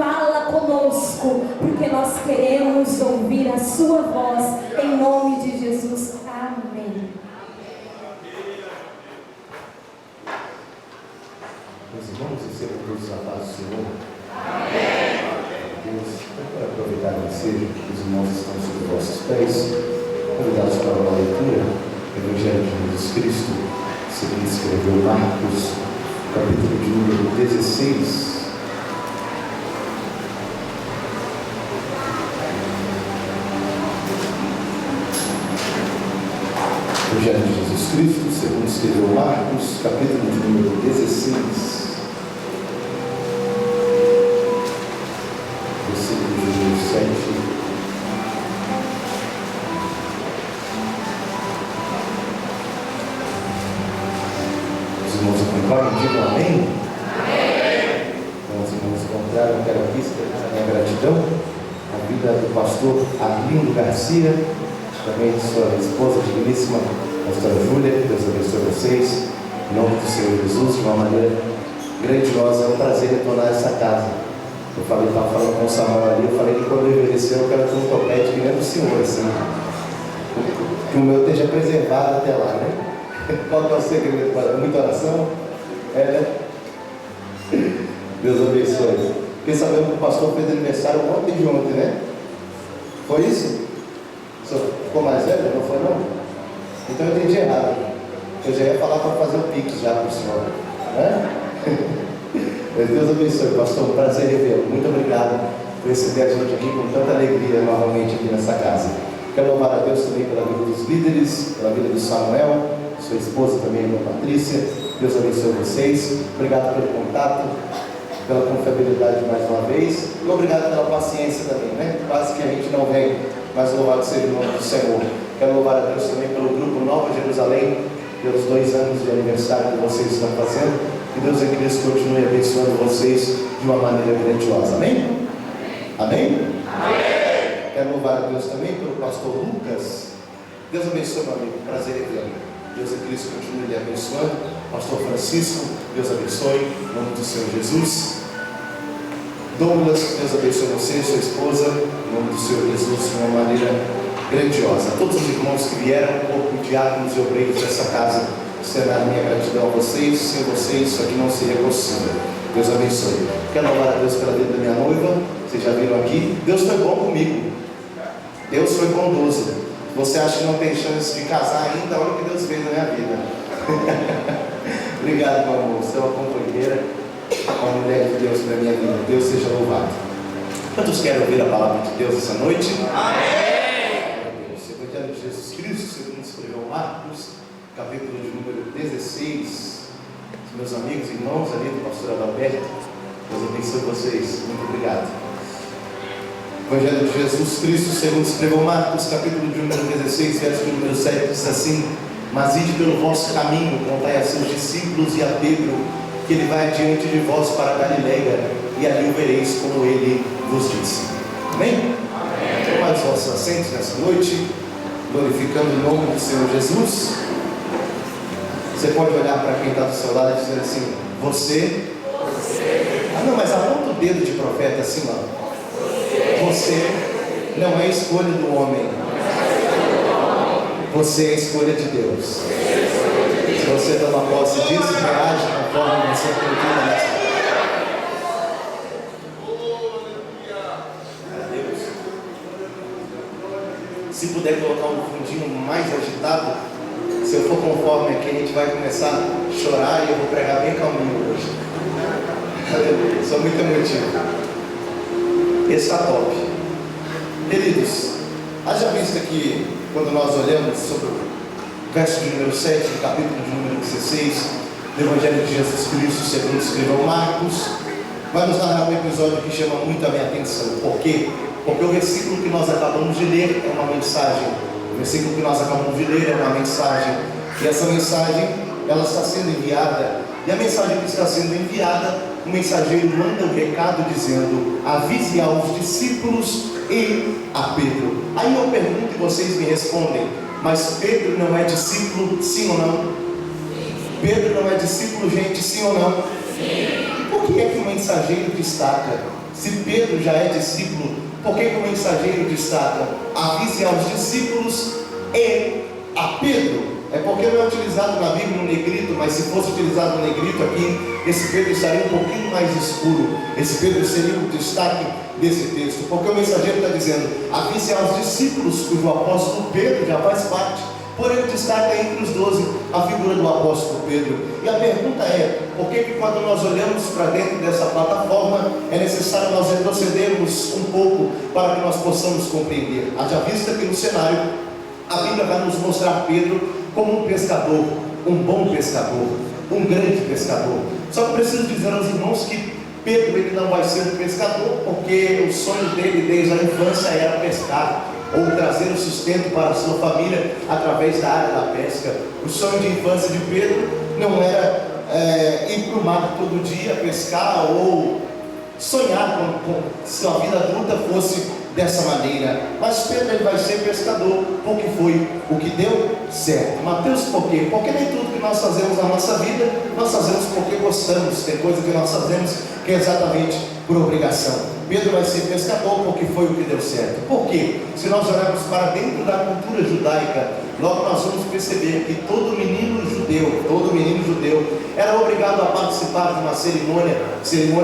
fala conosco, porque nós queremos ouvir a sua voz, em nome de Jesus. Amém. Meus irmãos, recebam todos a paz do Senhor. Amém. Deus, eu quero aproveitar e agradecer que os irmãos estão sobre os vossos pés, convidados para uma leitura do Evangelho de Jesus Cristo, segundo escreveu Marcos, capítulo de número 16. Evangelho de Jesus Cristo, segundo escreveu Marcos, capítulo de número 16. Versículo de número 7. Os irmãos acompanham, digam amém? Amém. Então, os irmãos contrários, eu quero aqui expressar a minha gratidão à vida do pastor Arlindo Garcia, também de sua esposa digníssima, pastora Júlia. Deus abençoe vocês, em nome do Senhor Jesus, de uma maneira grandiosa. É um prazer retornar a essa casa. Eu estava falando com o Samuel ali, eu falei que quando eu envelhecer eu quero ter um topete que nem do Senhor, assim, que o meu esteja preservado até lá, né? Qual que é o segredo? Muita oração? Né? Deus abençoe. Fiquei sabendo que o pastor fez aniversário ontem de ontem, né? Foi isso? Ficou mais velho? Não foi não? Então eu entendi errado. Eu já ia falar para fazer o pix já para o senhor, né? Mas Deus abençoe, pastor, um prazer revê-lo. Muito obrigado por receber a gente aqui com tanta alegria novamente aqui nessa casa. Quero louvar a Deus também pela vida dos líderes, pela vida do Samuel, sua esposa também, a irmã Patrícia. Deus abençoe vocês. Obrigado pelo contato, pela confiabilidade mais uma vez, e obrigado pela paciência também, né? Quase que a gente não vem, mas louvado seja o nome do Senhor. Quero louvar a Deus também pelo grupo Nova Jerusalém, pelos 2 anos de aniversário que vocês estão fazendo. Que Deus em Cristo continue abençoando vocês de uma maneira grandiosa. Amém? Amém? Amém. Quero louvar a Deus também pelo pastor Lucas. Deus abençoe, meu amigo. Prazer em vê-lo. Deus em Cristo continue lhe abençoando. Pastor Francisco, Deus abençoe, em nome do Senhor Jesus. Douglas, Deus abençoe você, sua esposa, em nome do Senhor Jesus, de uma maneira grandiosa. A todos os irmãos que vieram, corpo, diáconos e obreiros dessa casa, será a minha gratidão a vocês. Sem vocês, isso aqui não seria possível. Deus abençoe. Quero louvar a Deus pela vida da minha noiva. Vocês já viram aqui? Deus foi bom comigo. Deus foi bondoso. Você acha que não tem chance de casar ainda? Olha o que Deus fez na minha vida. Obrigado, meu amor. Você é uma companheira, uma mulher de Deus na minha vida. Deus seja louvado. Quantos querem ouvir a palavra de Deus essa noite? Amém! O Evangelho de Jesus Cristo, segundo escreveu Marcos, capítulo de número 16. Os meus amigos e irmãos ali do pastor Adalberto, Deus abençoe vocês. Muito obrigado. Evangelho de Jesus Cristo, segundo escreveu Marcos, capítulo de número 16, verso de número 7, diz assim: mas ide pelo vosso caminho, contai a seus discípulos e a Pedro, que ele vai adiante de vós para a Galileia, e ali o vereis como ele vos disse. Amém? Amém. Tomai os vossos assentos nessa noite, glorificando o nome do Senhor Jesus. Você pode olhar para quem está do seu lado e dizer assim: você. Ah não, mas aponta o dedo de profeta assim, ó. Você não é escolha do homem. Você é escolha de Deus. Se você toma posse disso, reage conforme você acredita nessa. Deus. Se puder colocar um fundinho mais agitado, se eu for conforme aqui, a gente vai começar a chorar e eu vou pregar bem calminho hoje. Aleluia. Sou muito emotivo. Esse está top. Queridos, haja vista que quando nós olhamos sobre o verso de número 7, do capítulo de número 16 do Evangelho de Jesus Cristo, segundo escreveu Marcos, vai nos narrar um episódio que chama muito a minha atenção. Por quê? Porque o versículo que nós acabamos de ler é uma mensagem. O versículo que nós acabamos de ler é uma mensagem. E essa mensagem, ela está sendo enviada. E a mensagem que está sendo enviada, o mensageiro manda um recado dizendo: avise aos discípulos e a Pedro. Aí eu pergunto e vocês me respondem: mas Pedro não é discípulo, sim ou não? Pedro não é discípulo, gente, sim ou não? Sim. Por que é que o mensageiro destaca Se Pedro já é discípulo, por que o mensageiro destaca: avise aos discípulos e a Pedro? É porque não é utilizado na Bíblia no negrito, mas se fosse utilizado no negrito aqui, esse Pedro estaria um pouquinho mais escuro. Esse Pedro seria o destaque desse texto, porque o mensageiro está dizendo: avise aos discípulos, cujo apóstolo Pedro já faz parte. Porém, destaca entre os 12 a figura do apóstolo Pedro. E a pergunta é: por que quando nós olhamos para dentro dessa plataforma, é necessário nós retrocedermos um pouco para que nós possamos compreender? Haja vista que no cenário, a Bíblia vai nos mostrar Pedro como um pescador, um bom pescador, um grande pescador. Só que preciso dizer aos irmãos que Pedro ele não vai ser um pescador, porque o sonho dele desde a infância era pescar, ou trazer o sustento para a sua família através da área da pesca. O sonho de infância de Pedro não era ir para o mar todo dia pescar, ou sonhar com sua vida adulta fosse dessa maneira. Mas Pedro ele vai ser pescador, porque foi o que deu certo. Mateus, por quê? Porque nem tudo que nós fazemos na nossa vida, nós fazemos porque gostamos. Tem coisa que nós fazemos que é exatamente por obrigação. Pedro vai ser pescador porque foi o que deu certo. Por quê? Se nós olharmos para dentro da cultura judaica, logo nós vamos perceber que todo menino judeu era obrigado a participar de uma cerimônia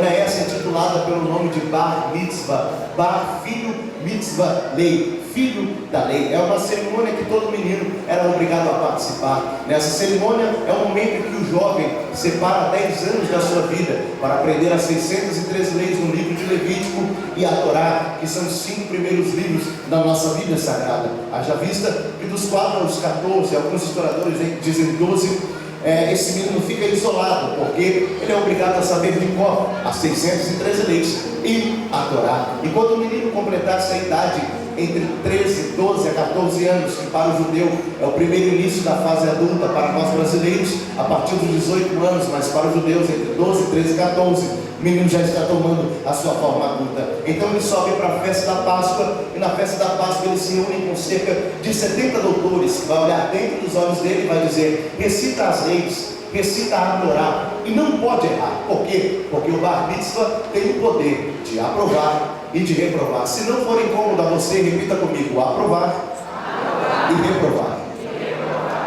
essa intitulada pelo nome de Bar Mitzvah. Bar, filho, Mitzvah, lei, filho da lei. É uma cerimônia que todo menino era obrigado a participar. Nessa cerimônia é o momento em que o jovem separa 10 anos da sua vida para aprender as 613 leis no livro de Levítico e a Torá, que são os 5 primeiros livros da nossa Bíblia Sagrada. Haja vista que dos 4 aos 14, alguns historiadores dizem 12, esse menino fica isolado, porque ele é obrigado a saber de cor as 613 leis e a Torá. E quando o menino completar essa idade, entre 13, 12 a 14 anos, que para o judeu é o primeiro início da fase adulta, para nós brasileiros a partir dos 18 anos, mas para os judeus entre 12, 13 e 14, o menino já está tomando a sua forma adulta. Então ele sobe para a festa da Páscoa, e na festa da Páscoa ele se une com cerca de 70 doutores, que vai olhar dentro dos olhos dele e vai dizer: recita as leis, recita a Torá, e não pode errar. Por quê? Porque o Bar Mitzvah tem o poder de aprovar e de reprovar. Se não for incômodo a você, repita comigo: aprovar e reprovar.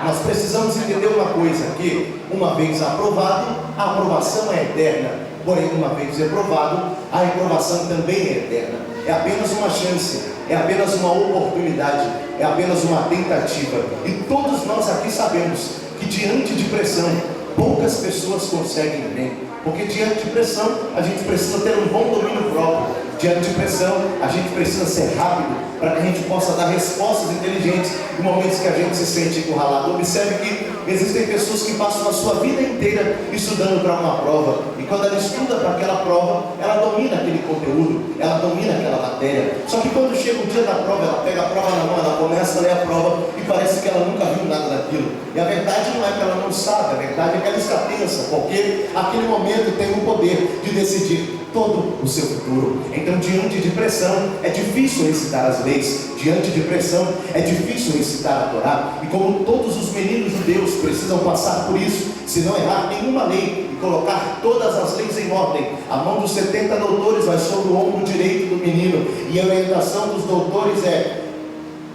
Nós precisamos entender uma coisa, que uma vez aprovado, a aprovação é eterna. Porém, uma vez reprovado, a reprovação também é eterna. É apenas uma chance, é apenas uma oportunidade, é apenas uma tentativa. E todos nós aqui sabemos que diante de pressão, poucas pessoas conseguem bem. Porque diante de pressão, a gente precisa ter um bom domínio próprio. Diante de pressão, a gente precisa ser rápido, para que a gente possa dar respostas inteligentes em momentos que a gente se sente encurralado. Observe que existem pessoas que passam a sua vida inteira estudando para uma prova, e quando ela estuda para aquela prova, ela domina aquele conteúdo, ela domina aquela matéria. Só que quando chega o dia da prova, ela pega a prova na mão, ela começa a ler a prova e parece que ela nunca viu nada daquilo. E a verdade não é que ela não sabe, a verdade é que ela está tensa, porque aquele momento tem o poder de decidir todo o seu futuro. Então, diante de pressão, é difícil recitar as leis. Diante de pressão, é difícil recitar a Torá. E como todos os meninos judeus precisam passar por isso, se não errar nenhuma lei e colocar todas as leis em ordem, a mão dos 70 doutores vai sobre o ombro direito do menino, e a orientação dos doutores é: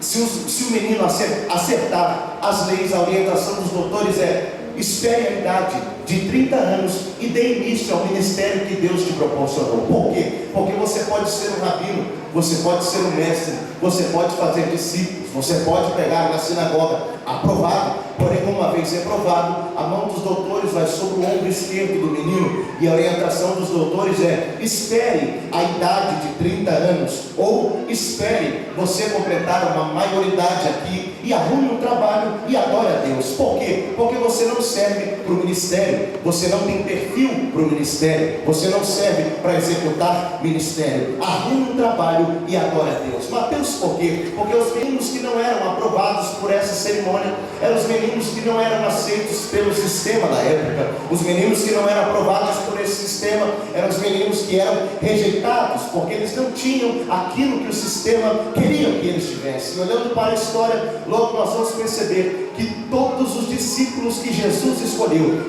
se o menino acertar as leis, a orientação dos doutores é: espere a idade de 30 anos e dê início ao ministério que Deus te proporcionou. Por quê? Porque você pode ser um rabino, você pode ser um mestre, você pode fazer discípulos, você pode pegar na sinagoga aprovado. Porém, uma vez reprovado, a mão dos doutores vai sobre o ombro esquerdo do menino, e a orientação dos doutores é: espere a idade de 30 anos, ou espere você completar uma maioridade aqui e arrume um trabalho e adore a Deus. Por quê? Porque você não serve para o ministério, você não tem perfil para o ministério, você não serve para executar ministério. Arrume um trabalho e adore a Deus. Mateus, por quê? Porque os meninos que não eram aprovados por essa cerimônia eram os meninos que não eram aceitos pelo sistema da época. Os meninos que não eram aprovados por esse sistema eram os meninos que eram rejeitados, porque eles não tinham aquilo que o sistema queria que eles tivessem. Olhando para a história, logo nós vamos perceber que todos os discípulos que Jesus escolheu,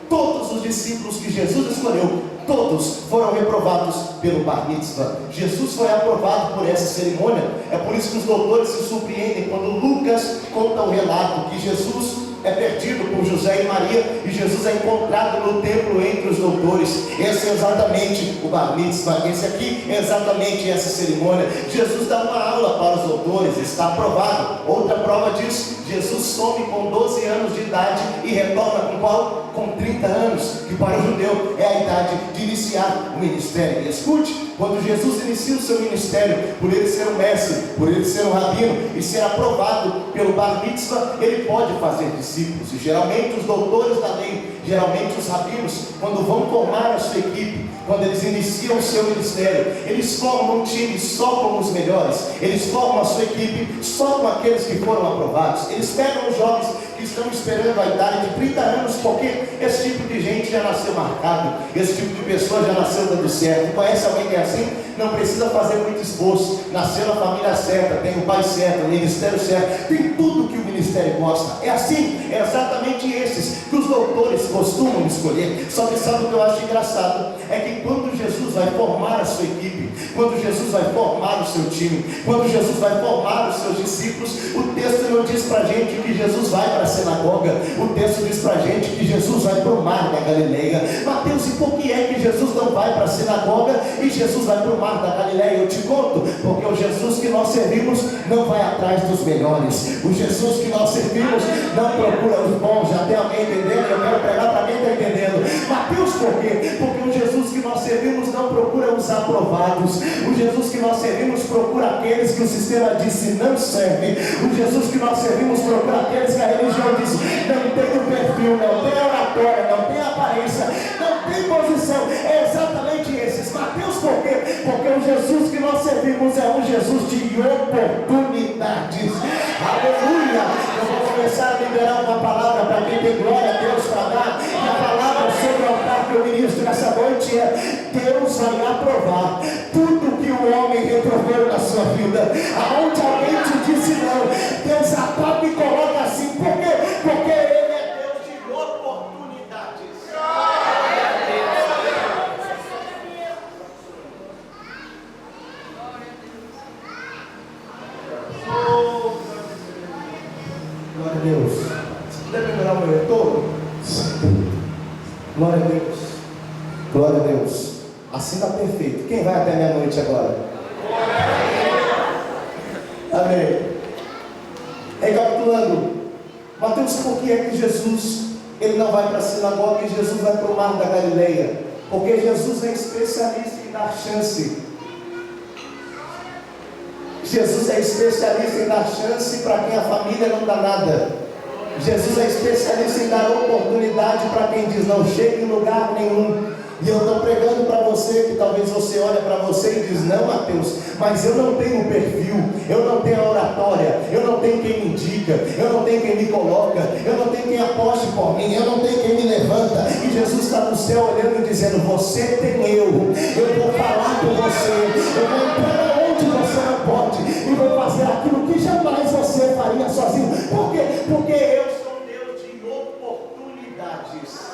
Todos os discípulos que Jesus escolheu, todos foram reprovados pelo Bar Mitzvah. Jesus foi aprovado por essa cerimônia. É por isso que os doutores se surpreendem quando Lucas conta o relato que Jesus é perdido por José e Maria, e Jesus é encontrado no templo entre os doutores. Esse é exatamente o Bar Mitzvah, esse aqui é exatamente essa cerimônia. Jesus dá uma aula para os doutores, está aprovado. Outra prova disso, Jesus some com 12 anos de idade e retorna com qual? Com 30 anos, que para o judeu é a idade de iniciar o ministério. E escute, quando Jesus inicia o seu ministério, por ele ser um mestre, por ele ser um rabino e ser aprovado pelo Bar Mitzvah, ele pode fazer discípulos. E geralmente os doutores da lei, geralmente os rabinos, quando vão formar a sua equipe, quando eles iniciam o seu ministério, eles formam um time só com os melhores, eles formam a sua equipe só com aqueles que foram aprovados. Eles pegam os jovens que estão esperando a idade de 30 anos, porque esse tipo de gente já nasceu marcado, esse tipo de pessoa já nasceu dando certo. Conhece alguém que é assim? Não precisa fazer muito esforço, nasceu na família certa, tem o pai certo, o ministério certo, tem tudo que o ministério gosta. É assim, é exatamente esses que os doutores costumam escolher. Só que sabe o que eu acho engraçado? É que quando Jesus vai formar a sua equipe, quando Jesus vai formar o seu time, quando Jesus vai formar os seus discípulos, o texto não diz pra gente que Jesus vai para a sinagoga, o texto diz pra gente que Jesus vai para o mar da Galileia. Mateus, e por que é que Jesus não vai para a sinagoga e Jesus vai para o mar da Galileia? Eu te conto, porque o Jesus que nós servimos não vai atrás dos melhores, o Jesus que nós servimos não procura os bons. Já tem alguém entendendo? Eu quero pregar para quem está entendendo. Mateus, por quê? Porque o Jesus que nós servimos não procura os aprovados, o Jesus que nós servimos procura aqueles que o sistema disse não servem, o Jesus que nós servimos procura aqueles que a religião disse não tem o perfil, não tem oratória, não tem aparência, não tem posição. É exatamente esses. Mateus, por quê? Porque o Jesus que nós servimos é um Jesus de oportunidades. Aleluia! Eu vou começar a liberar uma palavra para quem tem glória a Deus para dar. E a palavra sobre o altar que eu ministro nessa noite é: Deus vai aprovar tudo que o homem reprovou na sua vida. Aonde alguém te disse não, Deus apaga e coloca assim. Por quê? Porque Ele é Deus de oportunidades. Glória a Deus. Se puder melhorar o meu retorno. Glória a Deus. Glória a Deus. Assim está perfeito. Quem vai até meia-noite agora? Amém. Recapitulando, Mateus, por que é que Jesus ele não vai para a sinagoga e Jesus vai para o mar da Galileia? Porque Jesus é especialista em dar chance. Jesus é especialista em dar chance para quem a família não dá nada. Jesus é especialista em dar oportunidade para quem diz não chega em lugar nenhum. E eu estou pregando para você, que talvez você olhe para você e diz: não, Mateus, mas eu não tenho perfil, eu não tenho a oratória, eu não tenho quem me indica, eu não tenho quem me coloca, eu não tenho quem aposte por mim, eu não tenho quem me levanta. E Jesus está no céu olhando e dizendo: você tem eu vou falar com você, eu vou entrar onde você não pode, e vou fazer aquilo que jamais você faria sozinho. Por quê? Porque eu sou Deus de oportunidades.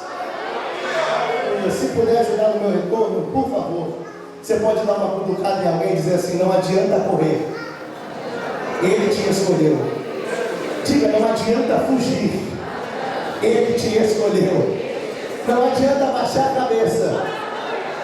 Se puder ajudar no meu retorno, por favor. Você pode dar uma cutucada em alguém e dizer assim: não adianta correr, Ele te escolheu. Diga: não adianta fugir, Ele te escolheu. Não adianta baixar a cabeça,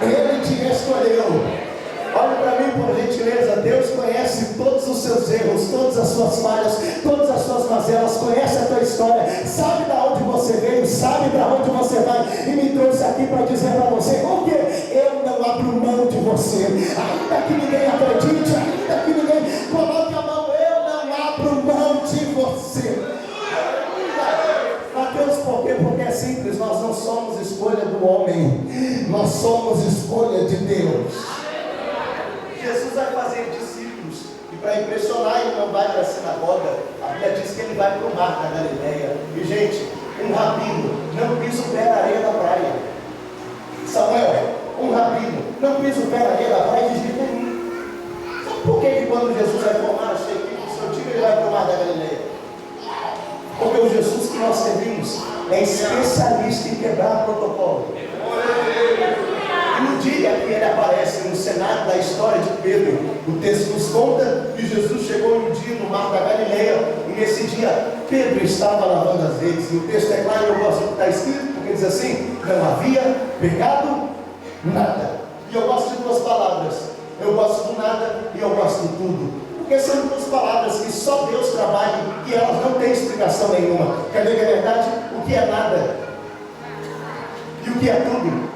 Ele te escolheu. Olha para mim, por gentileza. Deus conhece todos os seus erros, todas as suas falhas, todas as suas mazelas, conhece a tua história, sabe de onde você veio, sabe para onde você vai, e me trouxe aqui para dizer para você: porque eu não abro mão de você, ainda que ninguém acredite, ainda que ninguém coloque a mão, eu não abro mão de você. Mateus, por quê? Porque é simples, nós não somos escolha do homem, nós somos escolha de Deus. Jesus vai fazer discípulos, e para impressionar ele não vai para a sinagoga. A Bíblia diz que ele vai para o mar da Galileia. E gente, um rabino não pisa o pé na areia da praia. Samuel, um rabino não pisa o pé na areia da praia de jeito nenhum. Sabe por que quando Jesus vai formar a sua equipe, o seu time, ele vai para o mar da Galileia? Porque o Jesus que nós servimos é especialista em quebrar protocolo. E no dia que ele aparece no cenário da história de Pedro, o texto nos conta que Jesus chegou um dia no mar da Galileia, e nesse dia Pedro estava lavando as redes. E o texto é claro, eu gosto do que está escrito, porque diz assim: não havia pecado nada. E eu gosto de duas palavras: eu gosto do nada e eu gosto do tudo. Porque são duas palavras que só Deus trabalha e elas não têm explicação nenhuma. Quer ver que é verdade? O que é nada e o que é tudo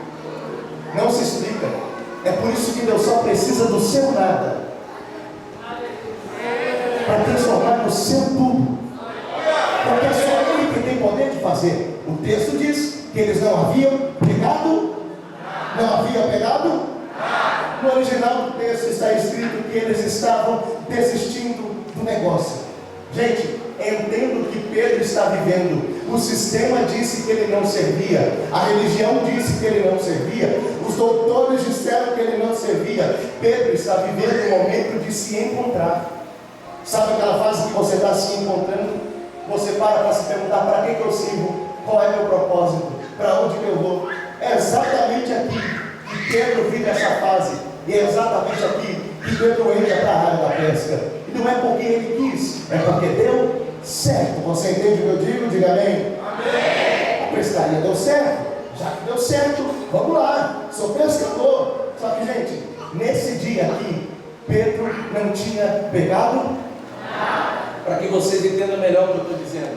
não se explica. É por isso que Deus só precisa do seu nada para transformar no seu tudo. Porque é só Ele que tem poder de fazer. O texto diz que eles não haviam pecado. Não havia pecado. No original do texto está escrito que eles estavam desistindo do negócio. Gente, entendo que Pedro está vivendo. O sistema disse que ele não servia, a religião disse que ele não servia, os doutores disseram que ele não servia. Pedro está vivendo um momento de se encontrar. Sabe aquela fase que você está se encontrando? Você para se perguntar: para que eu sirvo? Qual é meu propósito? Para onde que eu vou? É exatamente aqui que Pedro vive essa fase. E é exatamente aqui que Pedro entra para a área da pesca. E não é porque ele quis, é porque deu certo. Você entende o que eu digo? Diga amém. Amém. A pescaria deu certo. Já que deu certo, vamos lá. Sou pescador. Só que, gente, nesse dia aqui, Pedro não tinha pegado. Para que vocês entendam melhor o que eu estou dizendo.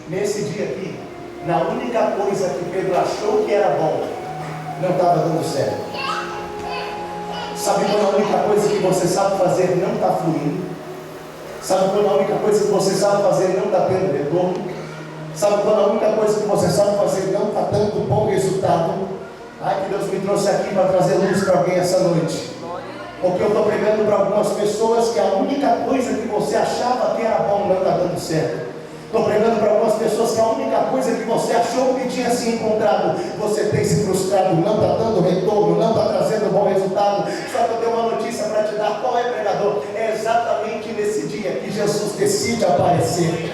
Nesse dia aqui, na única coisa que Pedro achou que era bom, não estava dando certo. Sabe quando a única coisa que você sabe fazer não está fluindo? Sabe quando a única coisa que você sabe fazer não está tendo retorno? Sabe quando a única coisa que você sabe fazer não está dando bom resultado? Ai, que Deus me trouxe aqui para trazer luz para alguém essa noite. Porque eu estou pregando para algumas pessoas que a única coisa que você achava que era bom não está dando certo. Estou pregando para algumas pessoas que a única coisa que você achou que tinha se encontrado, você tem se frustrado, não está dando retorno, não está trazendo bom resultado. Só que eu tenho uma notícia para te dar. Qual é, pregador? É exatamente nesse dia que Jesus decide aparecer.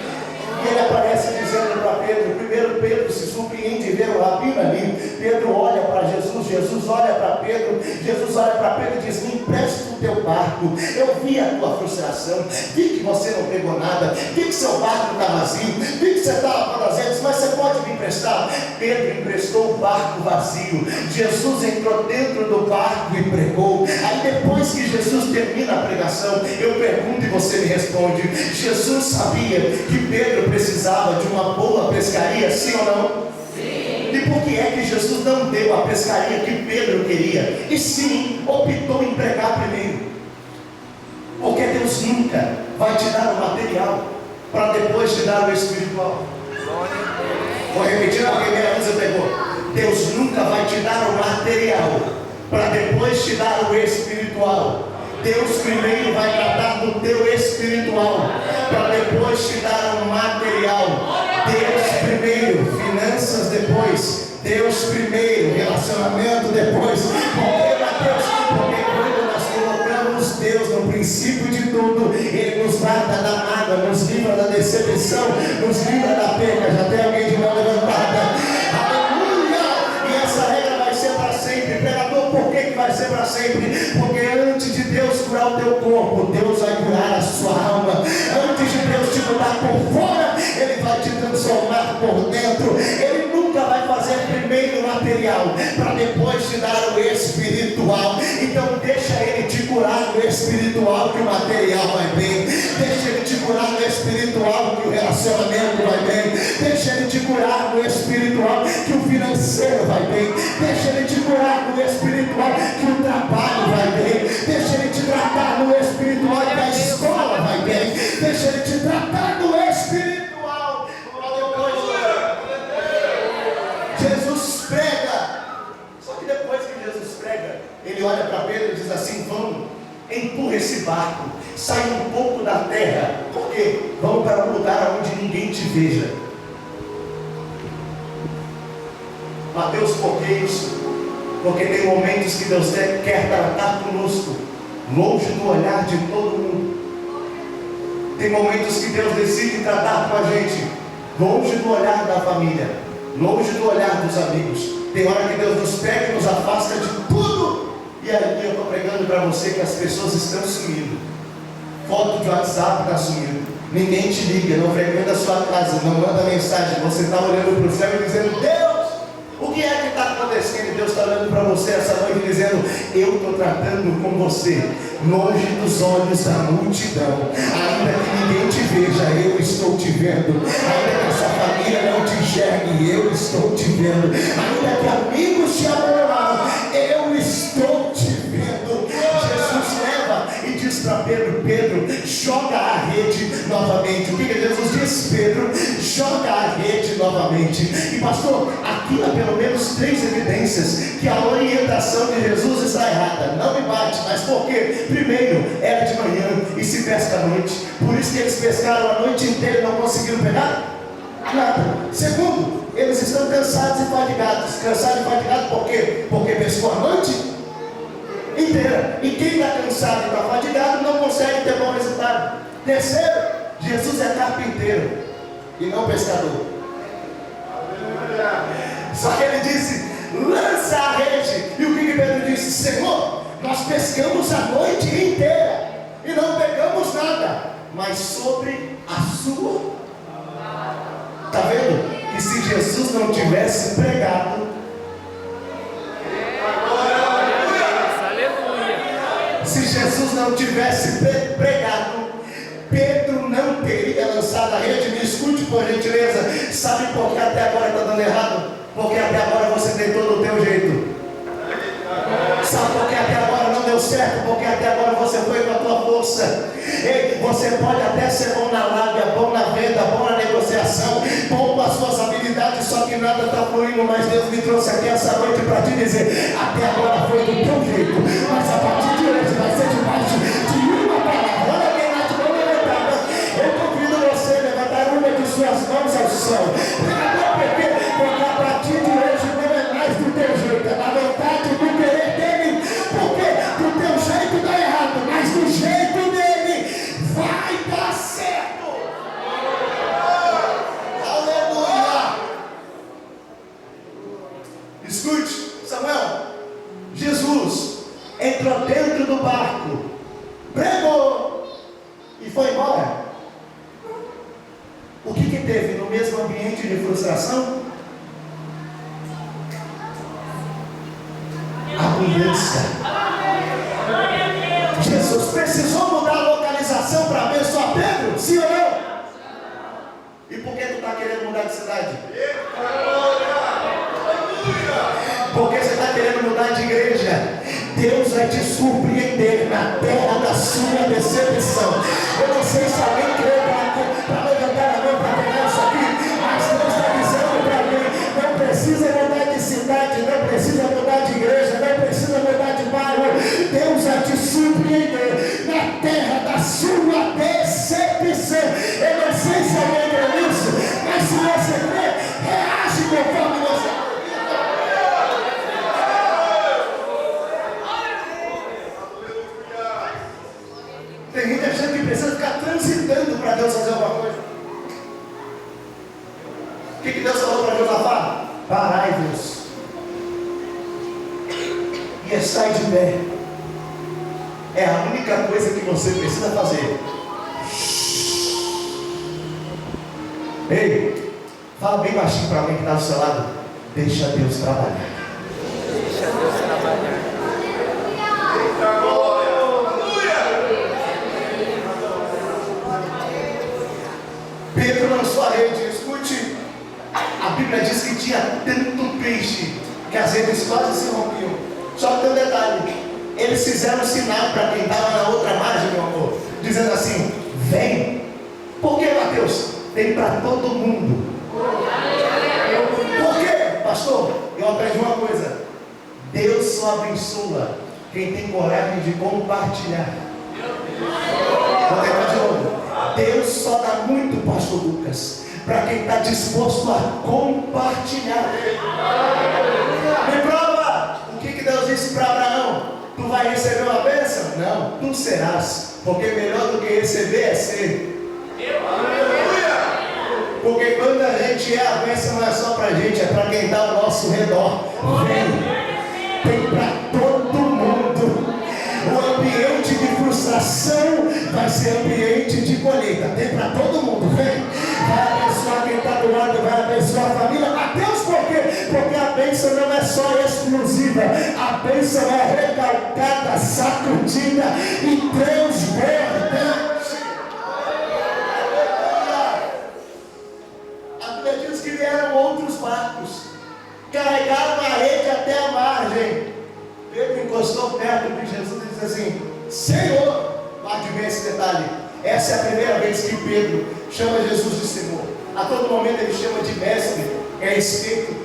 E ele aparece dizendo para Pedro, primeiro Pedro se surpreende em ver o rabino ali. Pedro olha para Jesus, Jesus olha para Pedro, Jesus olha para Pedro e diz: me empresta o teu barco. Eu vi a tua frustração, vi que você não pegou nada, vi que seu barco está vazio, vi que você está lavando as redes, mas você pode me emprestar? Pedro emprestou o barco vazio. Jesus entrou dentro do barco e pregou. Aí depois que Jesus termina a pregação, eu pergunto e você me responde: Jesus sabia que Pedro precisava de uma boa pescaria, sim ou não? Sim. E por que é que Jesus não deu a pescaria que Pedro queria? E sim, optou em pregar primeiro. Porque Deus nunca vai te dar o material para depois te dar o espiritual. Vou repetir porque minha ânsia pegou. Deus nunca vai te dar o material para depois te dar o espiritual. Deus primeiro vai tratar do teu espiritual para depois te dar o material. Deus primeiro, finanças depois. Deus primeiro, relacionamento depois. Porque quando nós colocamos Deus no princípio de tudo, Ele nos guarda da mágoa, nos livra da decepção, nos livra da perca. Já tem alguém de mão levantada? Por que vai ser para sempre? Porque antes de Deus curar o teu corpo, Deus vai curar a sua alma. Antes de Deus te mudar por fora, Ele vai te transformar por dentro. Ele nunca vai fazer primeiro o material para depois te dar o espiritual. Então deixa Ele te curar no espiritual, que o material vai bem. Deixa Ele te curar no espiritual, que o relacionamento vai bem. Deixa Ele te curar no espiritual, que o financeiro vai bem. Deixa Ele te curar no espiritual, que o trabalho vai bem. Deixa Ele te tratar no espiritual, que a escola vai bem. Deixa Ele te tratar no espiritual. Jesus prega. Só que depois que Jesus prega, Ele olha para Pedro e diz assim: vamos, empurra esse barco, sai um pouco da terra. Por quê? Vamos para um lugar onde ninguém te veja. Mateus, porque isso? Porque tem momentos que Deus quer tratar conosco longe do olhar de todo mundo. Tem momentos que Deus decide tratar com a gente longe do olhar da família, longe do olhar dos amigos. Tem hora que Deus nos pega e nos afasta de tudo. E aí eu estou pregando para você que as pessoas estão sumindo. Foto de WhatsApp está sumindo. Ninguém te liga, não frequenta a sua casa, não manda mensagem. Você está olhando para o céu e dizendo: Deus, o que é que está acontecendo? E Deus está olhando para você essa noite dizendo: eu estou tratando com você, longe dos olhos da multidão. Ainda que ninguém te veja, eu estou te vendo. Ainda que a sua família não te enxergue, eu estou te vendo. Ainda que amigos te abandonaram, eu estou te vendo. Jesus leva e diz para Pedro: Pedro, joga a rede novamente. O que Jesus diz? Pedro, joga a rede novamente. E pastor, aqui há pelo menos 3 evidências que a orientação de Jesus está errada. Não me bate, mas por quê? Primeiro, era de manhã e se pesca à noite. Por isso que eles pescaram a noite inteira e não conseguiram pegar nada. Segundo, eles estão cansados e fadigados. Cansados e fadigados por quê? Porque pescou a noite inteira. E quem está cansado e está fadigado não consegue ter bom resultado. Terceiro, Jesus é carpinteiro e não pescador. Só que ele disse: lança a rede. E o que Pedro disse? Senhor, nós pescamos a noite inteira e não pegamos nada, mas sobre a sua. Está vendo? Que se Jesus não tivesse pregado, se Jesus não tivesse pregado, Pedro não teria lançado a rede. Me escute por gentileza. Sabe por que até agora está dando errado? Porque até agora você tentou do teu jeito. Sabe por que até agora não deu certo? Porque até agora você foi com a tua força. Ei, você pode até ser bom na lábia, bom na venda, bom na negociação, bom com as suas habilidades, só que nada está fluindo. Mas Deus me trouxe aqui essa noite para te dizer: até agora foi do teu jeito, mas a partir de hoje vai ser debaixo de uma palavra. Olha quem está de mão levantada. Eu convido você a levantar uma de suas mãos ao céu. Porque a partir de hoje não é mais do teu jeito, é na vontade do querer dele. Porque do teu jeito dá errado, mas do jeito dele vai dar certo. Aleluia! Escute, Samuel. Jesus entrou dentro do barco, pregou e foi embora. O que teve no mesmo ambiente de frustração? Abundância. Jesus precisou mudar a localização para abençoar Pedro? Sim ou não? E por que tu está querendo mudar de cidade? Porque você está querendo mudar de igreja. Deus vai te surpreender na terra da sua decepção. Eu não sei se alguém crê para levantar a mão para pegar isso aqui, mas Deus está dizendo para mim: não precisa mudar de cidade, não precisa mudar de igreja, não precisa mudar de bairro. Deus vai te surpreender na terra da sua decepção. Eu não sei se alguém crê nisso, mas se você crê, reage conforme você. Tem muita gente que precisa ficar transitando para Deus fazer alguma coisa. O que Deus falou para Josafá? Parai-vos e estai de pé. É a única coisa que você precisa fazer. Ei, fala bem baixinho para alguém que está do seu lado. Deixa Deus trabalhar. Deixa Deus trabalhar. Pedro lançou a rede. Escute, a Bíblia diz que tinha tanto peixe que as redes quase se rompiam. Só que tem um detalhe: eles fizeram um sinal para quem estava na outra margem, meu amor, dizendo assim: vem. Por que, Mateus? Tem para todo mundo. Por quê, pastor? Eu aprendi uma coisa: Deus só abençoa quem tem coragem de compartilhar. Vou tentar de novo. Deus só dá muito, pastor Lucas, para quem está disposto a compartilhar. Me prova o que Deus disse para Abraão: tu vai receber uma bênção? Não, tu serás, porque melhor do que receber é ser. Porque quando a gente é, a bênção não é só para a gente, é para quem está ao nosso redor. Vem, tem para todo mundo. O ambiente de frustração vai ser ambiente de colheita. Tem para todo mundo. Vem, vai abençoar quem está do lado, vai abençoar a família. Adeus, por quê? Porque a bênção não é só exclusiva, a bênção é recalcada, sacudida e transbordante. A Bíblia diz que vieram outros barcos, carregaram a rede até a margem. Pedro encostou perto de Jesus e disse assim: Senhor, guarde bem esse detalhe. Essa é a primeira vez que Pedro chama Jesus de Senhor. A todo momento ele chama de mestre, é respeito,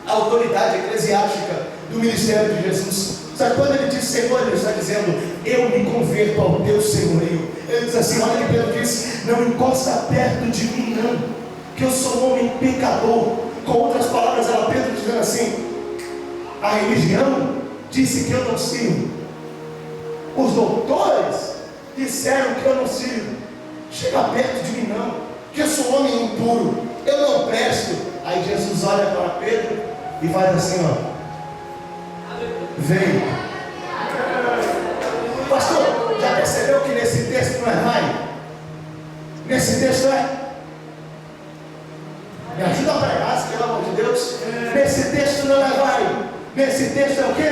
a autoridade eclesiástica do ministério de Jesus. Sabe quando ele diz Senhor, ele está dizendo: eu me converto ao teu senhorio. Ele diz assim, olha que Pedro diz: não encosta perto de mim não, que eu sou um homem pecador. Com outras palavras, ela Pedro dizendo assim: a religião disse que eu não sirvo, os doutores disseram que eu não sirvo, chega perto de mim não, que eu sou um homem impuro, eu não presto. Aí Jesus olha para Pedro e faz assim, ó: vem. Pastor, já percebeu que nesse texto não é vai? Nesse texto é: me ajuda a pregar, pelo amor de Deus. Nesse texto não é vai. Nesse texto é o quê?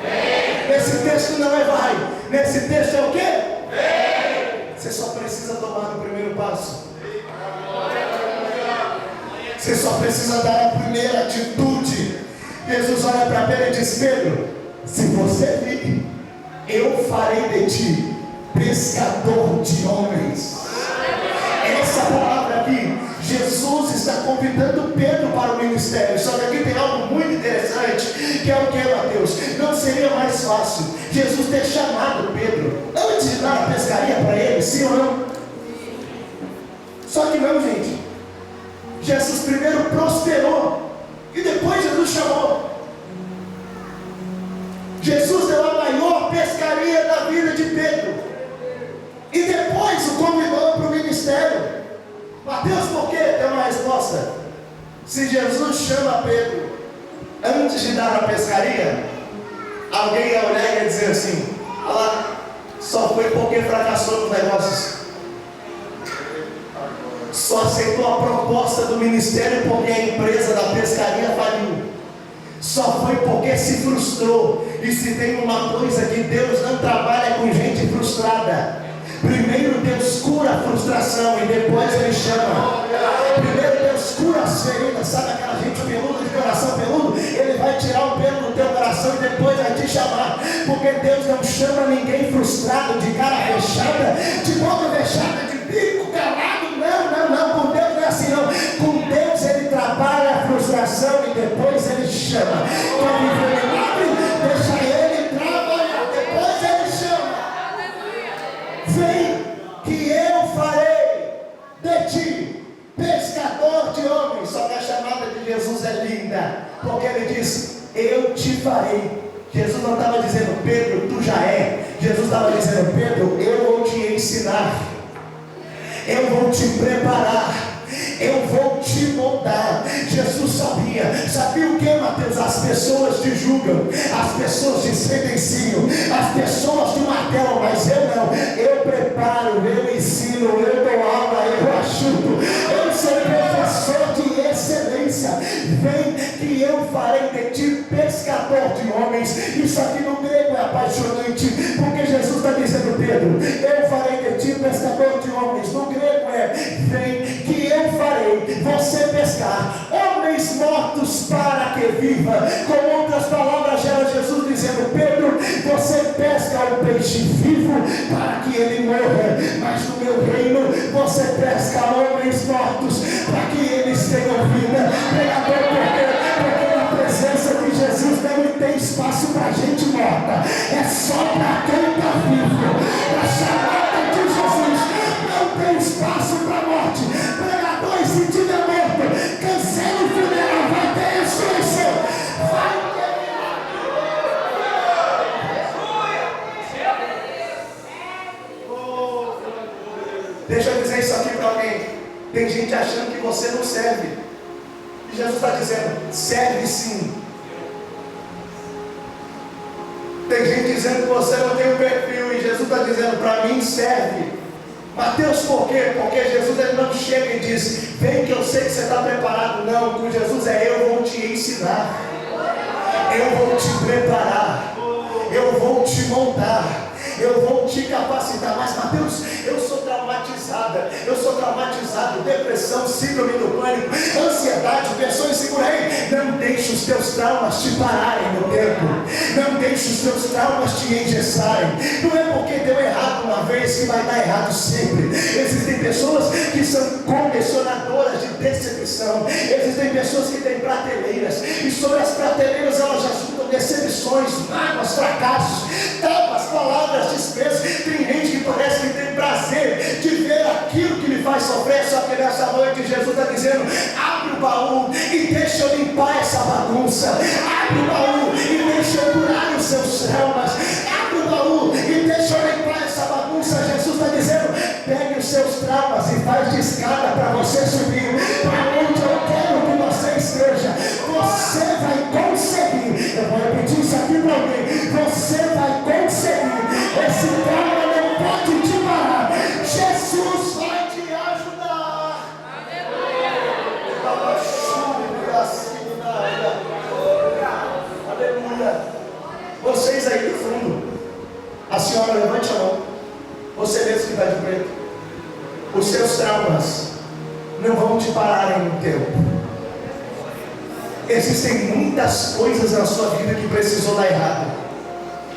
Vem. Nesse texto não é vai. Nesse texto é o quê? Vem. Você só precisa tomar o primeiro passo. Você só precisa dar a primeira atitude. Jesus olha para Pedro e diz: Pedro, se você vir, eu farei de ti pescador de homens. Essa palavra aqui, Jesus está convidando Pedro para o ministério. Só que aqui tem algo muito interessante, que é o que, Mateus? Não seria mais fácil Jesus ter chamado Pedro antes de dar a pescaria para ele, sim ou não? Só que não, gente. Jesus primeiro prosperou e depois Jesus chamou. Jesus deu a maior pescaria da vida de Pedro e depois o convidou para o ministério. Mateus, por quê? Tem uma resposta. Se Jesus chama Pedro antes de dar a pescaria, alguém ia olhar e ia dizer assim: olha lá, só foi porque fracassou nos negócios, só aceitou a proposta do ministério porque a empresa da pescaria faliu, só foi porque se frustrou. E se tem uma coisa que Deus não trabalha com gente frustrada, primeiro Deus cura a frustração e depois Ele chama. Primeiro Deus cura as feridas, sabe aquela gente peluda, de coração peludo? Ele vai tirar o pelo do teu coração e depois vai te chamar. Porque Deus não chama ninguém frustrado, de cara fechada, de boca fechada, de bico calado. Não, com Deus não é assim não. Com Deus Ele trabalha a frustração e depois Ele chama. Quer viver milagre? Deixa Ele trabalhar, depois Ele chama. Vem que eu farei de ti pescador de homens. Só que a chamada de Jesus é linda, porque Ele diz: eu te farei. Jesus não estava dizendo: Pedro, tu já é. Jesus estava dizendo: Pedro, eu vou te ensinar, eu vou te preparar, eu vou te moldar. Jesus sabia o que, Mateus? As pessoas te julgam, as pessoas te sentenciam, as pessoas te martelam, mas eu não. Eu preparo, eu ensino, eu dou aula, eu ajudo, eu sou professor de excelência. Vem que eu farei de ti pescador de homens. Isso aqui no grego é apaixonante, porque Jesus está dizendo: Pedro, eu farei de ti pescador de homens. No grego é: vem que eu farei você pescar homens mortos para que viva. Com outras palavras, era Jesus dizendo: Pedro, você pesca o peixe vivo para que ele morra, mas no meu reino você pesca homens mortos para que eles tenham vida. Pregador, porque na presença de Jesus não tem espaço para gente morta, é só para quem está vivo. A chamada de Jesus não tem espaço para morte. Pregador, e se tiver morto, cancela o funeral, vai ter ressurreição, vai ter. Deixa eu dizer isso aqui para alguém. Tem gente achando que você não serve. E Jesus está dizendo, serve sim. Tem gente dizendo que você não tem um perfil. E Jesus está dizendo, para mim serve. Mateus, por quê? Porque Jesus ele não chega e diz, vem que eu sei que você está preparado. Não, com Jesus é eu vou te ensinar. Eu vou te preparar. Eu vou te montar. Eu vou te capacitar. Mas Mateus, eu sou traumatizada. Eu sou traumatizado. Depressão, síndrome do pânico, ansiedade, pessoa insegura. Ei, não deixe os teus traumas te pararem no tempo. Não deixe os teus traumas te engessarem. Não é porque deu errado uma vez que vai dar errado sempre. Existem pessoas que são colecionadoras de decepção. Existem pessoas que têm prateleiras. E sobre as prateleiras elas já juntam decepções, mágoas, fracassos, tapas, palavras, desprezo. Tem gente que parece que tem prazer de ver aquilo que lhe faz sofrer. Só que nessa noite Jesus está dizendo, abre o baú e deixa eu limpar essa bagunça. Abre o baú e deixa eu curar os seus traumas. Abre o baú e deixa eu limpar essa bagunça. Jesus está dizendo, pegue os seus traumas e faz de escada para você subir para onde eu quero que você esteja. Você vai conseguir. Eu vou repetir isso aqui para alguém. Você vai conseguir. Esse trauma não pode te parar. Jesus vai te ajudar. Aleluia. Vocês aí do fundo, a senhora levante a mão. Você mesmo que está de preto. Os seus traumas não vão te pararem no tempo. Existem muitas coisas na sua vida que precisou dar errado.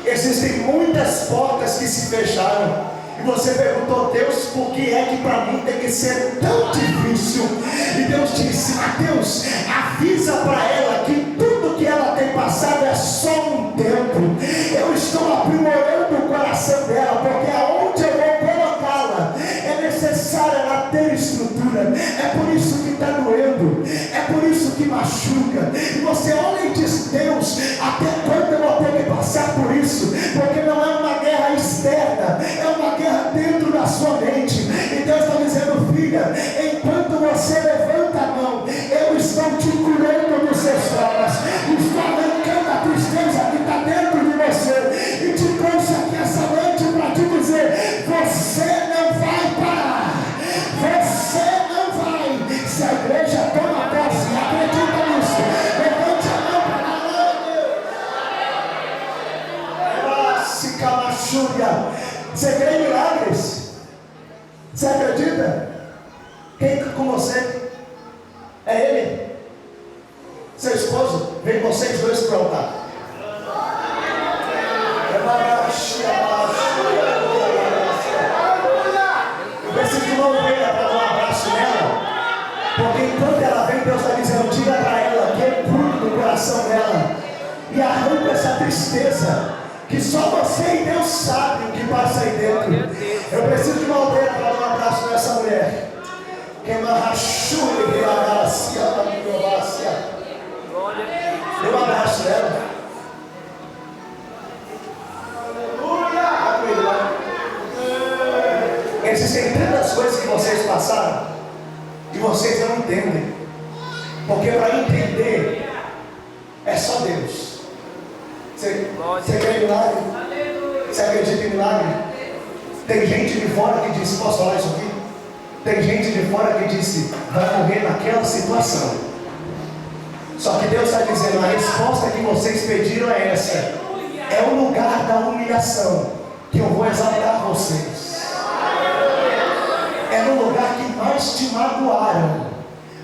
Existem muitas portas que se fecharam. E você perguntou, Deus, por que é que para mim tem que ser tão difícil? E Deus disse, Mateus, avisa para ela que tudo que ela tem passado é só um tempo. Eu estou aprimorando o coração dela, porque aonde eu vou colocá-la é necessário ela ter estrutura. É por isso que está doendo, é por isso que machuca. E você olha e diz, Deus, até quando eu vou ter que passar por isso? Porque não é uma guerra externa, é uma guerra dentro da sua mente. E Deus está dizendo, filha, enquanto você levanta a mão, eu estou te curando dos seus traumas. Estou arrancando a tristeza que está dentro de você. E te trouxe aqui essa noite para te dizer, você não vai parar. Você não vai. Se a igreja toma posse, acredita nisso, levante a mão para lá. Se camachúria. Você crê em milagres? Você acredita? Quem está com você? É Ele? Seu esposo? Vem vocês dois para o altar. Eu preciso de uma ovelha para dar um abraço nela. Porque enquanto ela vem, Deus está dizendo, diga para ela que eu cuido do coração dela. E arranca essa tristeza que só você e Deus sabem o que passa aí dentro. Eu preciso de uma ovelha para dar um abraço nessa mulher. Dê um abraço nela. Existem tantas coisas que vocês passaram e vocês não entendem. Porque para entender é só Deus. Você crê em milagre? Você acredita em milagre? Tem gente de fora que disse, posso falar isso aqui? Tem gente de fora que disse, vai morrer naquela situação. Só que Deus está dizendo, a resposta que vocês pediram é essa. É o lugar da humilhação que eu vou exaltar vocês. É no lugar que mais te magoaram,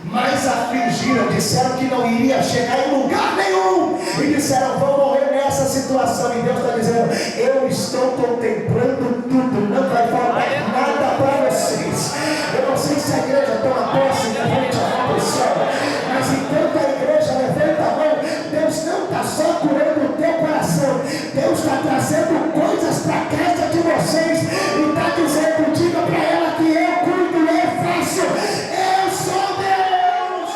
mais afligiram, disseram que não iria chegar em lugar nenhum, e disseram, vão morrer nessa situação. E Deus está dizendo, eu estou contemplando tudo, não vai faltar nada para vocês. Eu não sei se a igreja toma posse, levante a mão para o céu, mas enquanto a igreja levanta a mão, Deus não está só curando o teu coração, Deus está trazendo coisas para a casa de vocês, e está dizendo, diga para ela que eu cuido, eu faço, eu sou Deus.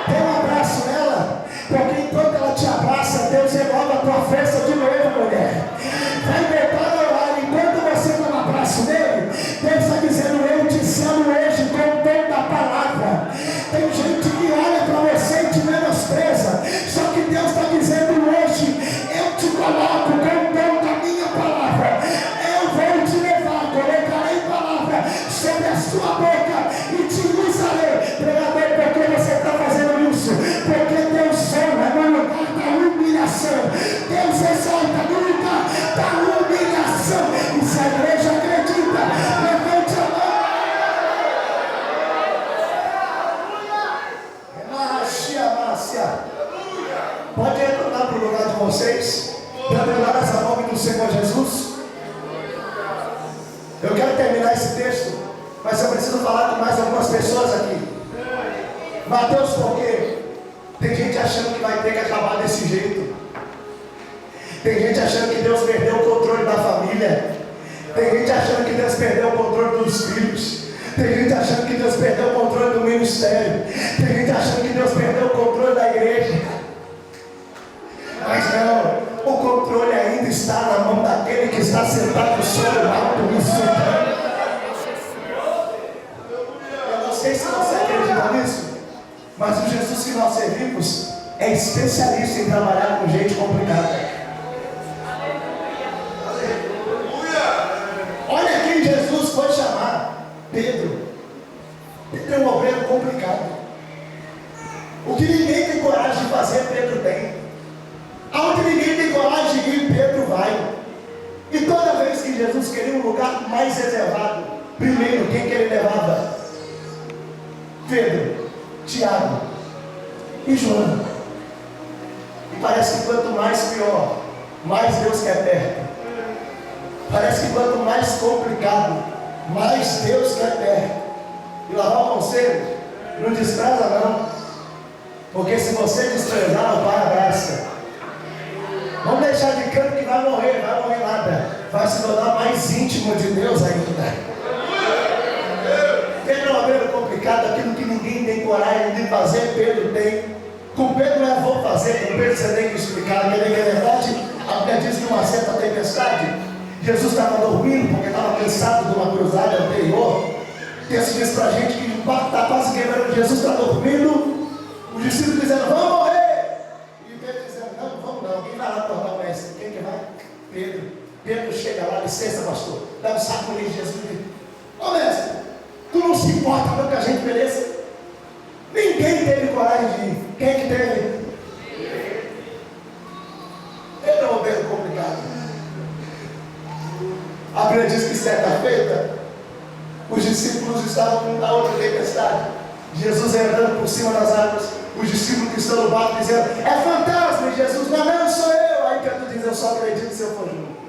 Dê um abraço nela, porque enquanto ela te abraça, Deus renova a tua festa de novo, mulher. Vai voltar a orar Tem gente que olha para você e te menospreza. Só que Deus está dizendo hoje: eu te coloco com o dom da minha palavra. Eu vou te levar, colocarei palavra sobre a sua boca e te usarei. Pregador, por que você está fazendo isso? Porque Deus honra no lugar da humilhação. Deus exalta no lugar da humilhação. E se a igreja acredita, levante a mão. Pode retornar para o lugar de vocês, para levar essa nome do Senhor Jesus. Eu quero terminar esse texto, mas eu preciso falar com mais algumas pessoas aqui. Mateus, por quê? Tem gente achando que vai ter que acabar desse jeito. Tem gente achando que Deus perdeu o controle da família. Tem gente achando que Deus perdeu o controle dos filhos. Tem gente achando que Deus perdeu o controle do ministério. Tem gente achando que Deus perdeu o controle da igreja. Mas não, o controle ainda está na mão daquele que está sentado sobre o alto e supremo. Eu não sei se você acredita nisso, mas o Jesus que nós servimos é especialista em trabalhar com gente complicada. Olha quem Jesus foi chamar: Pedro. Pedro é um obreiro complicado. O que ninguém tem coragem de fazer, Pedro tem. Aonde ninguém tem coragem de ir, Pedro vai. E toda vez que Jesus queria um lugar mais reservado, primeiro, quem que ele levava? Pedro, Tiago e João. E parece que quanto mais pior, mais Deus quer perto. Parece que quanto mais complicado, mais Deus quer perto. E lá vai o conselho: não despreza não, porque se você desprezar, o Pai abraça. Vamos deixar de canto que vai morrer nada. Vai se tornar mais íntimo de Deus ainda. Pedro é um obreiro complicado, aquilo que ninguém tem coragem de fazer, Pedro tem. Com Pedro eu vou fazer, com Pedro você tem que explicar. Que é verdade, a Bíblia diz que numa certa tempestade, Jesus estava dormindo porque estava cansado de uma cruzada anterior. O texto diz para a gente que o barco está quase quebrando, Jesus está dormindo, os discípulos dizendo: vamos morrer. E Pedro dizendo: não, vamos não, quem vai lá tornar o mestre? Quem que vai? Pedro. Pedro chega lá: licença, pastor, dá um saco de Jesus e diz: ô mestre, tu não se importa com que a gente mereça? Ninguém teve coragem de ir. Quem é que teve? Pedro é um obreiro complicado. A Bíblia diz que certa feita os discípulos estavam na outra tempestade, Jesus andando por cima das águas, os discípulos que estão no barco dizendo: é fantasma. E Jesus: não, sou eu. Aí Pedro diz: eu só acredito se eu for junto.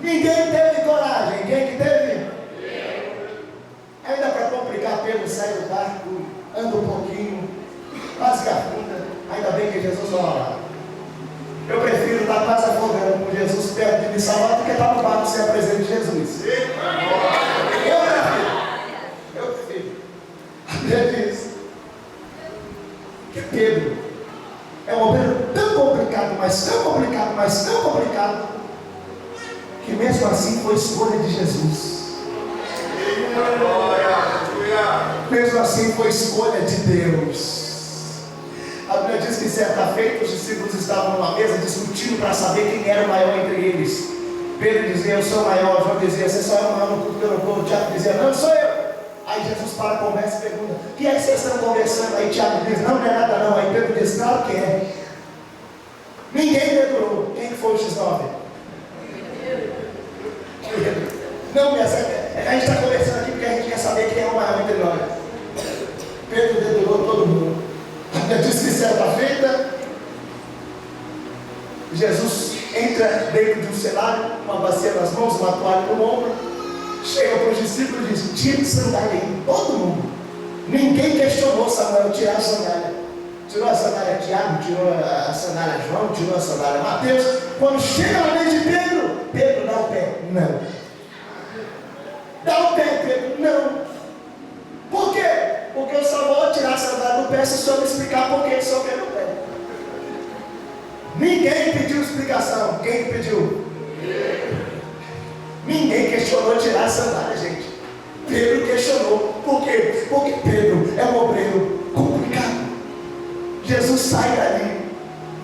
Ninguém teve coragem. Quem que teve? Ainda para complicar, Pedro sai do barco, anda um pouquinho, quase que afunda. Ainda bem que Jesus não lá. Eu prefiro estar quase afogando com Jesus perto de me salvar do que estar no barco sem a presença de Jesus. Eu prefiro. A Bíblia diz que Pedro é um obreiro tão complicado, mas tão complicado, mas tão complicado, que mesmo assim foi escolha de Jesus. Mesmo assim foi escolha de Deus. A Bíblia diz que certa feita os discípulos estavam numa mesa discutindo para saber quem era o maior entre eles. Pedro dizia: eu sou o maior. João dizia: você só é o maior no culto pelo povo. Tiago dizia: não, sou eu. Aí Jesus para a conversa e pergunta: o que é que vocês estão conversando? Aí Tiago diz: não é nada não. Aí Pedro diz: claro que é. Ninguém dedurou. Quem foi o X9? Não, a gente está conversando aqui porque a gente quer saber quem é o maior entre nós. Pedro dedurou todo mundo. A Bíblia diz que certa feita Jesus entra dentro de um cenário, uma bacia nas mãos, uma toalha no ombro, chega para os discípulos e diz: tira a sandália aí, todo mundo. Ninguém questionou Samuel tirar a sandália. Tirou a sandália Tiago, tirou a sandália João, tirou a sandália Mateus. Quando chega na vez de Pedro, Pedro dá o pé. Não. Dá o pé, Pedro. Não. Por quê? Porque eu só vou tirar a sandália do pé se o senhor me explicar por que o senhor quer o pé. Ninguém pediu explicação. Quem pediu? Ninguém questionou tirar a sandália, gente. Pedro questionou. Por quê? Porque Pedro é um obreiro sai dali,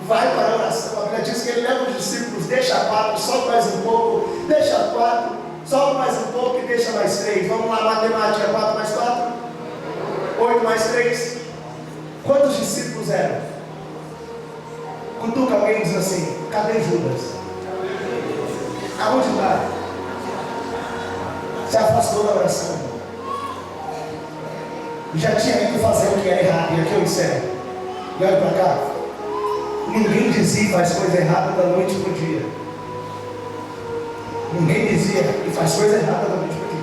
vai para a oração. A Bíblia diz que ele leva os discípulos, deixa 4, solta mais um pouco, deixa 4, solta mais um pouco e deixa mais 3. Vamos lá, matemática, 4 mais 4, 8 mais 3. Quantos discípulos eram? Cutuca alguém e diz assim: cadê Judas? Aonde está? Se afastou da oração. Já tinha ido fazer o que era errado. E aqui eu encerro. E olha para cá. Ninguém dizia e faz coisa errada da noite para o dia. Ninguém dizia e faz coisa errada da noite para o dia.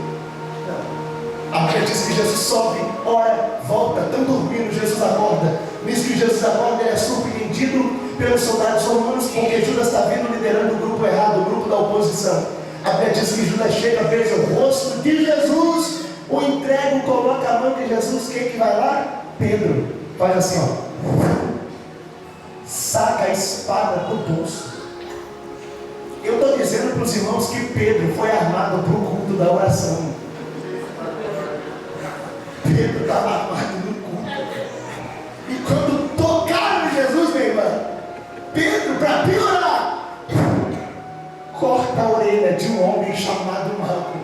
Não. A Bíblia diz que Jesus sobe, ora, volta, estão dormindo, Jesus acorda. Nisso que Jesus acorda, ele é surpreendido pelos soldados romanos, porque Judas está vindo liderando o grupo errado, o grupo da oposição. A Bíblia diz que Judas chega, beija o rosto de Jesus, o entrega, coloca a mão de Jesus. Quem que vai lá? Pedro. Faz assim, ó. Saca a espada do bolso. Eu estou dizendo para os irmãos que Pedro foi armado para o culto da oração. Pedro estava armado no culto. E quando tocaram em Jesus, meu irmão, Pedro, para piorar, corta a orelha de um homem chamado Malco.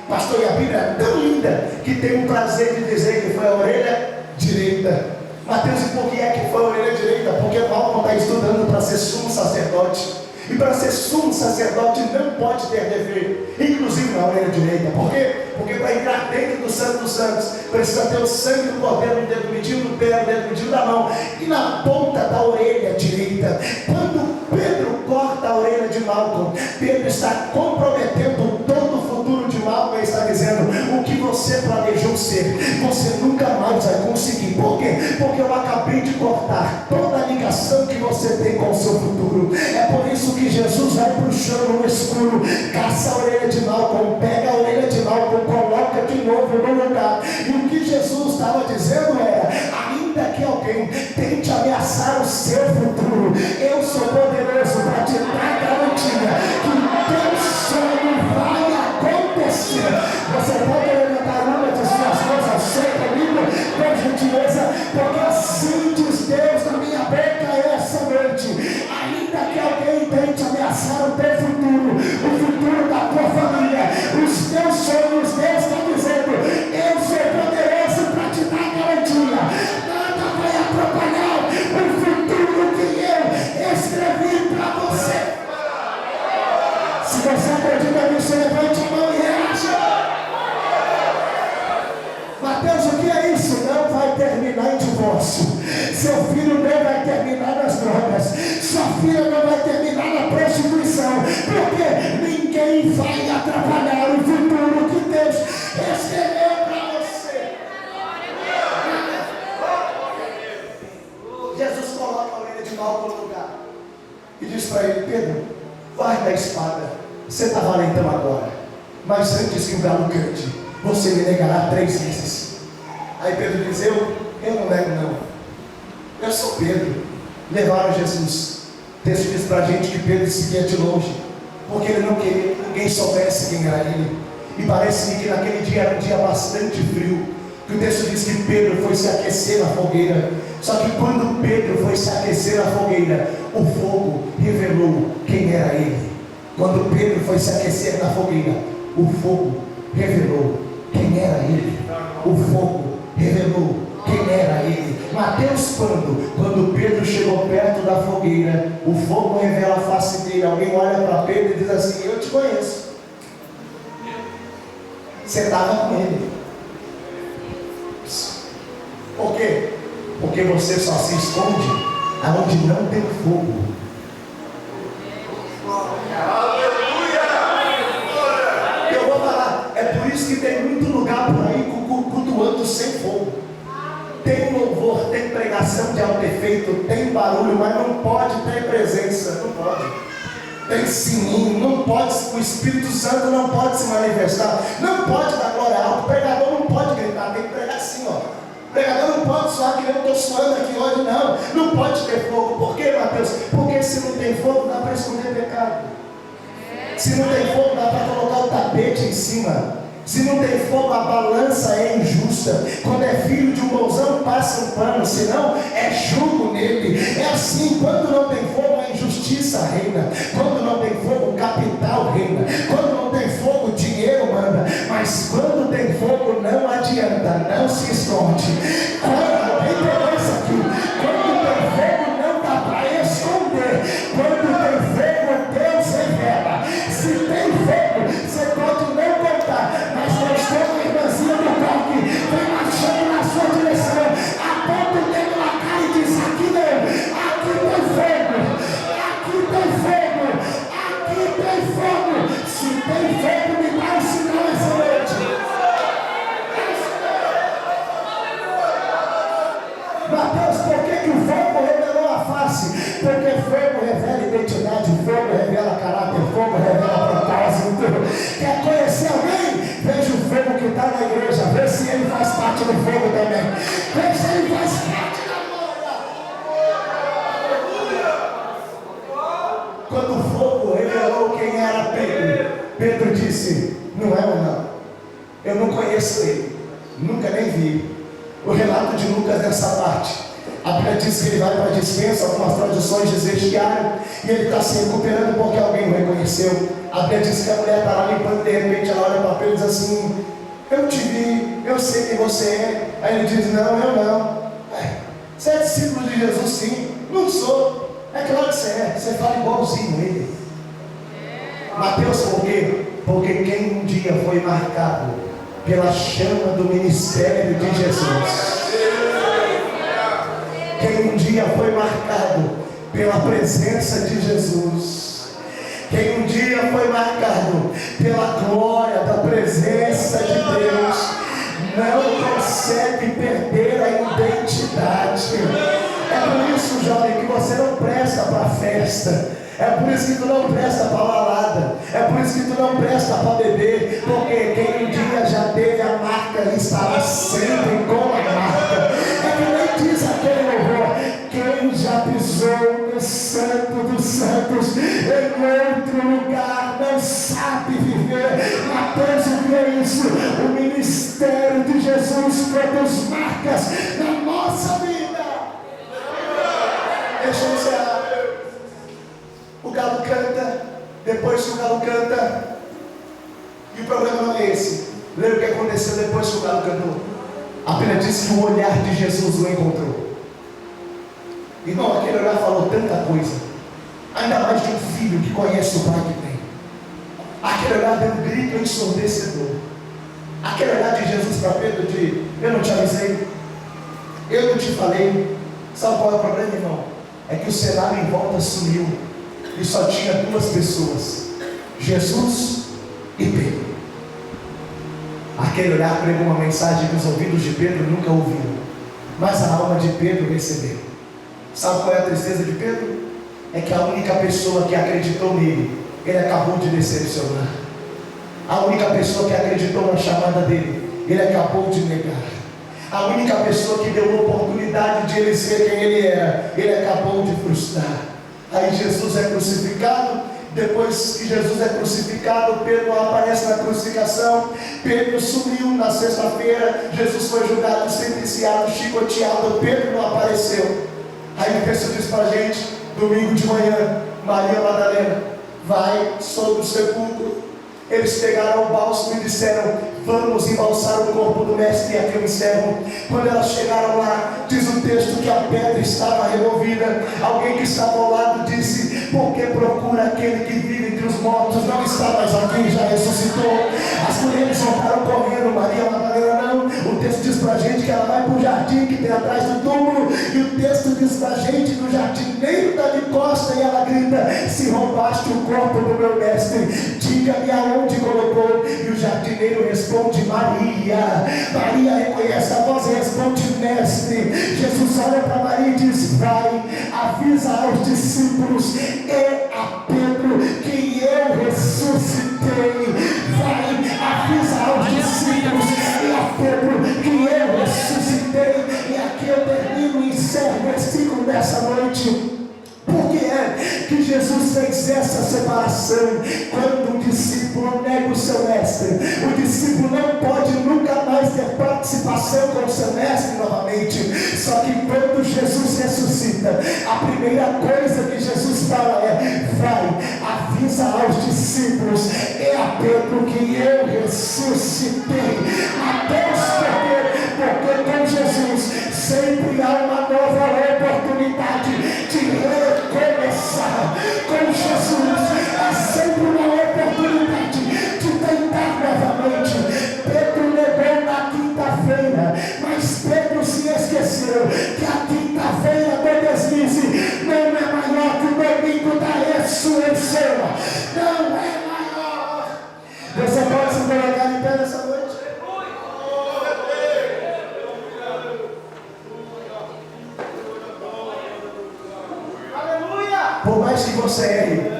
Pastor, e a Bíblia é tão linda que tem o prazer de dizer que foi a orelha direita. Mateus, e por que é que foi a orelha direita? Porque Malco está estudando para ser sumo sacerdote. E para ser sumo sacerdote não pode ter dever, inclusive na orelha direita. Por quê? Porque para entrar dentro do Santo dos Santos, precisa ter o sangue do cordeiro no dedo medindo do pé, no dedo medindo da mão, e na ponta da orelha direita. Quando Pedro corta a orelha de Malco, Pedro está comprometendo todo o futuro de Malco. Ele está dizendo: o que você planejou ser, você nunca mais vai conseguir. Por quê? Porque eu acabei de cortar toda a ligação que você tem com o seu futuro. É por isso que Jesus vai para o chão no escuro, caça a orelha de Malco, pega a orelha de Malco, coloca de novo no lugar. E o que Jesus estava dizendo era: ainda que alguém tente ameaçar o seu futuro, eu sou poderoso para te dar garantia que o teu sonho vai acontecer. Você pode levantar a mão e dizer as coisas assim comigo, com gentileza, porque assim diz Deus na minha boca essa noite. Ainda que alguém tente ameaçar o teu futuro, o futuro da tua família, os teus sonhos, Deus está dizendo: eu sou poderoso para te dar garantia. Nada vai atrapalhar o futuro que eu escrevi para você. Se você acredita nisso, levante a mão e reaja. Mateus, o que é isso? Não vai terminar em divórcio. Seu filho não vai terminar nas drogas. Sua filha não vai terminar na prostituição. Porque ninguém vai atrapalhar o futuro que Deus escreveu para você. Jesus coloca a orelha de Malco no lugar e diz para ele: Pedro, guarda a espada. Você está valentão agora, mas antes que o galo cante, você me negará 3 vezes. Aí Pedro diz: eu não nego não. Eu sou Pedro. Levaram Jesus. O texto diz para a gente que Pedro seguia de longe, porque ele não queria que ninguém soubesse quem era ele. E parece-me que naquele dia era um dia bastante frio, que o texto diz que Pedro foi se aquecer na fogueira. Só que quando Pedro foi se aquecer na fogueira, o fogo revelou quem era ele. Quando Pedro foi se aquecer na fogueira, o fogo revelou quem era ele. O fogo revelou quem era ele. Mateus, quando Pedro chegou perto da fogueira, o fogo revela a face dele. Alguém olha para Pedro e diz assim: eu te conheço. Você estava com ele. Por quê? Porque você só se esconde aonde não tem fogo. Eu vou falar, é por isso que tem muito lugar por aí cultuando sem fogo. Tem louvor, tem pregação de alto efeito, tem barulho, mas não pode ter presença, não pode. Tem sininho, não pode, o Espírito Santo não pode se manifestar, não pode dar glória alta, o pregador não pode gritar, tem que pregar assim, ó. O pregador não pode suar que nem eu estou suando aqui hoje, não pode ter fogo. Por quê, Mateus? Porque se não tem fogo, dá para esconder pecado. Se não tem fogo, dá para colocar o tapete em cima. Se não tem fogo, a balança é injusta. Quando é filho de um bonzão, passa um pano, senão é jugo nele. É assim, quando não tem fogo, a injustiça reina. Quando não tem fogo, o capital reina. Quando não tem fogo, o dinheiro manda. Mas quando tem fogo, não adianta, não se esconde. Alguém pegou isso aqui? Quando tem fogo, não dá para esconder. Quando tem fogo, Deus revela. Se tem fogo, você pode não contar, mas Deus tem uma irmãzinha do toque, vem marchando na sua direção, aponta o dedo na cara e diz: aqui não, aqui tem fogo, aqui tem fogo, aqui tem fogo. Se tem fogo, me dá um sinal essa noite. Mateus, por que o fogo revelou a face? Porque fogo revela identidade, fogo revela caráter, fogo revela propósito. Quer conhecer alguém? Veja o fogo que está na igreja, vê se ele faz parte do fogo também. Vê se ele faz parte da moda. Quando o fogo revelou quem era Pedro, Pedro disse: não é ou não? Eu não conheço ele, nunca nem vi. O relato de Lucas nessa parte, a Bíblia diz que ele vai para a dispensa, algumas traduções dizem vestiário, e ele está se recuperando porque alguém o reconheceu. A Bíblia diz que a mulher está lá limpando, de repente ela olha para Pedro e diz assim: eu te vi, eu sei quem você é. Aí ele diz: não, eu não. Você é discípulo de Jesus? Sim. Não sou. É claro que você fala igualzinho ele. Mateus, por quê? Porque quem um dia foi marcado pela chama do ministério de Jesus, quem um dia foi marcado pela presença de Jesus, quem um dia foi marcado pela glória da presença de Deus, não consegue perder a identidade. É por isso, jovem, que você não presta para a festa. É por isso que tu não presta para balada. É por isso que tu não presta para beber. Porque quem um dia já teve a marca, ele estará sempre com a marca. É que nem diz aquele louvor: quem já pisou no santo dos santos, em outro lugar não sabe viver. Mateus, o que é isso? O ministério de Jesus produz marcas na nossa vida. Deixa eu encerrar. O galo canta, depois que o galo canta, e o problema não é esse. Lembra o que aconteceu depois que o galo cantou? A Bíblia diz que o olhar de Jesus o encontrou. Irmão, aquele olhar falou tanta coisa, ainda mais de um filho que conhece o pai que tem. Aquele olhar deu um grito ensurdecedor. Aquele olhar de Jesus para Pedro de: eu não te avisei, eu não te falei. Sabe qual é o problema, irmão? É que o cenário em volta sumiu e só tinha duas pessoas: Jesus e Pedro. Aquele olhar pregou uma mensagem que os ouvidos de Pedro nunca ouviram, mas a alma de Pedro recebeu. Sabe qual é a tristeza de Pedro? É que a única pessoa que acreditou nele, ele acabou de decepcionar. A única pessoa que acreditou na chamada dele, ele acabou de negar. A única pessoa que deu oportunidade de ele ser quem ele era, ele acabou de frustrar. Aí Jesus é crucificado. Depois que Jesus é crucificado, Pedro aparece na crucificação. Pedro sumiu na sexta-feira. Jesus foi julgado, sentenciado, chicoteado. Pedro não apareceu. Aí o texto diz para a gente: domingo de manhã, Maria Madalena vai sobre o sepulcro. Eles pegaram o bálsamo e disseram: vamos embalsar o corpo do mestre. E aqui eu encerro. Quando elas chegaram lá, diz o texto que a pedra estava removida. Alguém que estava ao lado disse: por que procura aquele que vive entre os mortos? Não está mais aqui, já ressuscitou. As mulheres voltaram correndo. Maria Madalena não. O texto diz para a gente que ela vai para o jardim que tem atrás do túmulo. E o texto diz para a gente: do jardineiro está de costa. E ela grita: se roubaste o corpo do meu mestre, diga-me aonde colocou. E o jardineiro responde: Maria. Maria reconhece a voz e responde: mestre. Jesus olha para Maria e diz: vai, avisa aos discípulos e a Pedro que eu ressuscitei. Vai, avisa aos discípulos e a Pedro que eu ressuscitei. E aqui eu termino e encerro o versículo dessa noite. Por que é que Jesus fez essa separação? Quando um discípulo nega o seu mestre, o discípulo não pode nunca mais ter participação com o seu mestre novamente. Só que quando Jesus ressuscita, a primeira coisa que Jesus fala é: vai, avisa aos discípulos, é a Pedro que eu ressuscitei. Até os perder, porque com Jesus sempre há uma nova oportunidade de recomeçar. Com Jesus há sempre uma oportunidade de tentar novamente. Pedro negou na quinta-feira, mas Pedro se esqueceu que a quinta-feira do deslize não é maior que o domingo da ressurreição. Não é maior. Você pode se colocar em pé nessa noite? Por mais que você erre,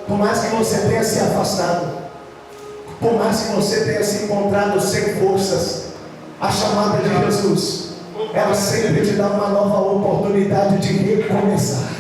por mais que você tenha se afastado, por mais que você tenha se encontrado sem forças, a chamada de Jesus, ela sempre te dá uma nova oportunidade de recomeçar.